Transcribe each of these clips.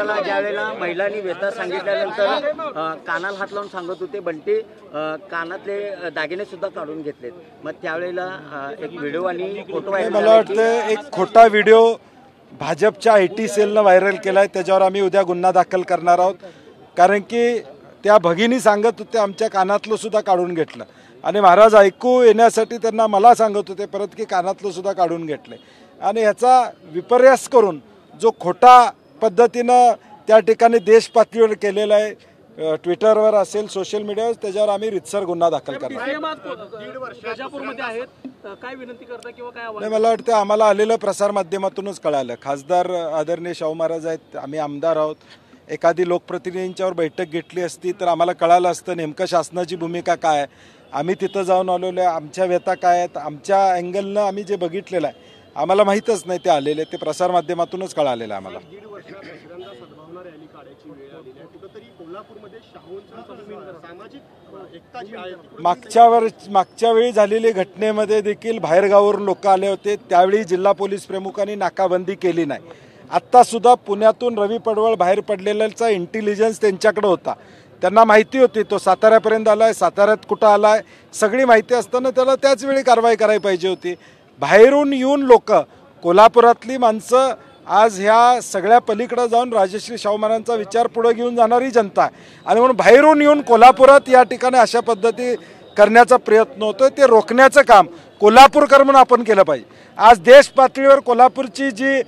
पत्रकाराला ज्यावेळेला महिलांनी व्यथा सांगितल्यानंतर कानाला हात लावून सांगत होते, बंटी कानातले दागिने सुद्धा काढून घेतलेत. मग त्यावेळेला एक व्हिडिओ आणि फोटो मला वाटतं एक खोटा व्हिडिओ भाजपच्या IT सेलनं व्हायरल केलाय. त्याच्यावर आम्ही उद्या गुन्हा दाखल करणार आहोत. कारण की त्या भगिनी सांगत होते आमच्या कानातलं सुद्धा काढून घेतलं आणि महाराज ऐकू येण्यासाठी त्यांना मला सांगत होते परत की कानातलं सुद्धा काढून घेतले. आणि ह्याचा विपर्यास करून जो खोटा पद्धतीनं त्या ठिकाणी देश पातळीवर केलेला आहे, ट्विटरवर असेल, सोशल मीडियावर, त्याच्यावर आम्ही रितसर गुन्हा दाखल करणार. नाही, मला वाटतं आम्हाला आलेलं प्रसारमाध्यमातूनच कळालं. खासदार आदरणीय शाहू महाराज आहेत, आम्ही आमदार आहोत. एखादी लोकप्रतिनिधींच्यावर बैठक घेतली असती तर आम्हाला कळालं असतं नेमकं शासनाची भूमिका काय आहे. आम्ही तिथं जाऊन आलेलो आहे, आमच्या व्यथा काय आहेत, आमच्या अँगलनं आम्ही जे बघितलेलं आहे आम्हाला माहीतच नाही ते आलेले, ते प्रसारमाध्यमातूनच कळालेलं आहे आम्हाला. मागच्या वेळी झालेली घटनेमध्ये देखील बाहेरगावावरून लोक आले होते. त्यावेळी जिल्हा पोलीस प्रमुखांनी नाकाबंदी केली नाही. आत्ता सुद्धा पुण्यातून रवी पडवळ बाहेर पडलेल्याचा इंटेलिजन्स त्यांच्याकडे होता. त्यांना माहिती होती तो साताऱ्यापर्यंत आलाय, साताऱ्यात कुठं आलाय, सगळी माहिती असताना त्याला त्याच वेळी कारवाई करायला पाहिजे होती. बाहेरून येऊन लोक, कोल्हापुरातली माणसं आज ह्या सगळ्या पलीकडे जाऊन राजश्री शाहू महाराजांचा विचार पुढे घेऊन जाणारी जनता आहे. आणि म्हणून बाहेरून येऊन कोल्हापुरात या ठिकाणी अशा पद्धती करण्याचा प्रयत्न होतो, ते रोखण्याचं काम कोल्हापूरकर म्हणून आपण केलं पाहिजे. आज देश पातळीवर कोल्हापूरची जी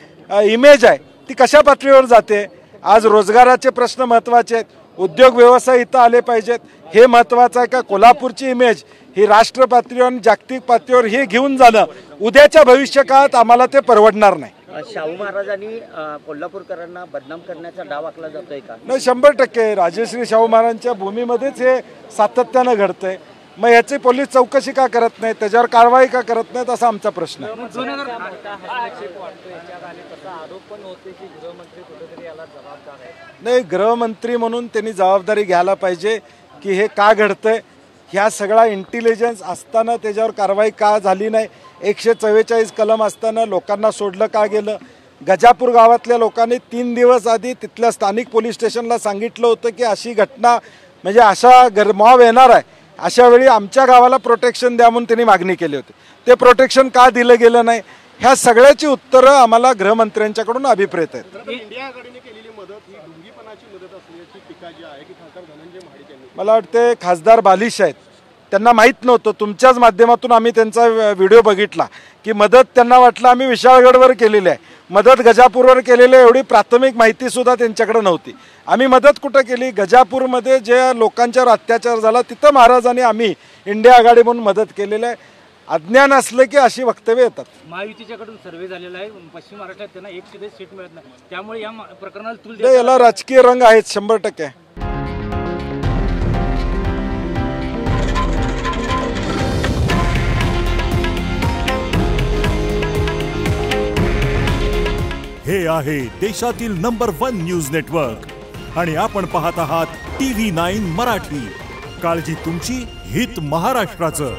इमेज आहे ती कशा पातळीवर जाते. आज रोजगाराचे प्रश्न महत्त्वाचे आहेत, उद्योग व्यवसाय इथं आले पाहिजेत, हे महत्त्वाचं आहे का. कोल्हापूरची इमेज ही राष्ट्र पातळीवर आणि जागतिक पातळीवर हे घेऊन जाणं उद्याच्या भविष्य काळात आम्हाला ते परवडणार नाही. शाहू महाराजांनी कोल्हापूरकरांना बदनाम करण्याचा डाव आखला जातोय का? नाही, 100% राजश्री शाहू महाराजांच्या भूमीमध्येच हे सातत्यानं घडतंय. मग याची पोलीस चौकशी का करत नाही, त्याच्यावर कारवाई का करत नाहीत असा आमचा प्रश्न आहे. नाही, गृहमंत्री म्हणून त्यांनी जबाबदारी घ्यायला पाहिजे की हे का घडतंय. ह्या सगळा इंटेलिजन्स असताना त्याच्यावर कारवाई का झाली नाही. 144 कलम असताना लोकांना सोडलं का गेलं. गजापूर गावातल्या लोकांनी 3 दिवस आधी तिथल्या स्थानिक पोलीस स्टेशनला सांगितलं होतं की अशी घटना म्हणजे अशा मॉब येणार आहे, अशा वेळी आमच्या गावाला प्रोटेक्शन द्या म्हणून त्यांनी मागणी केली होती. ते प्रोटेक्शन का दिलं गेलं नाही, ह्या सगळ्याची उत्तरं आम्हाला गृहमंत्र्यांच्याकडून अभिप्रेत आहेत. मला वाटते खासदार बालिश आहेत, त्यांना माहीत नव्हतं. तुमच्याच माध्यमातून आम्ही त्यांचा व्हिडिओ बघितला की मदत त्यांना वाटलं आम्ही विशाळगडवर केलेली आहे, मदत गजापूरवर केलेली आहे, एवढी प्राथमिक माहितीसुद्धा त्यांच्याकडे नव्हती. आम्ही मदत कुठं केली, गजापूरमध्ये जे लोकांच्यावर अत्याचार झाला तिथं महाराजांनी आम्ही इंडिया आघाडी म्हणून मदत केलेली आहे. अज्ञान असलं की अशी वक्तव्य येतात. महायुतीच्याकडून सर्वे झालेला आहे, पश्चिम महाराष्ट्रात त्यांना एक सुद्धा सीट मिळत नाही, त्यामुळे या प्रकरणाला याला राजकीय रंग आहेत 100%. हे आहे देशातील नंबर 1 न्यूज नेटवर्क आणि आपण पाहत आहात TV9 मराठी. काळजी तुमची, हित महाराष्ट्राचं.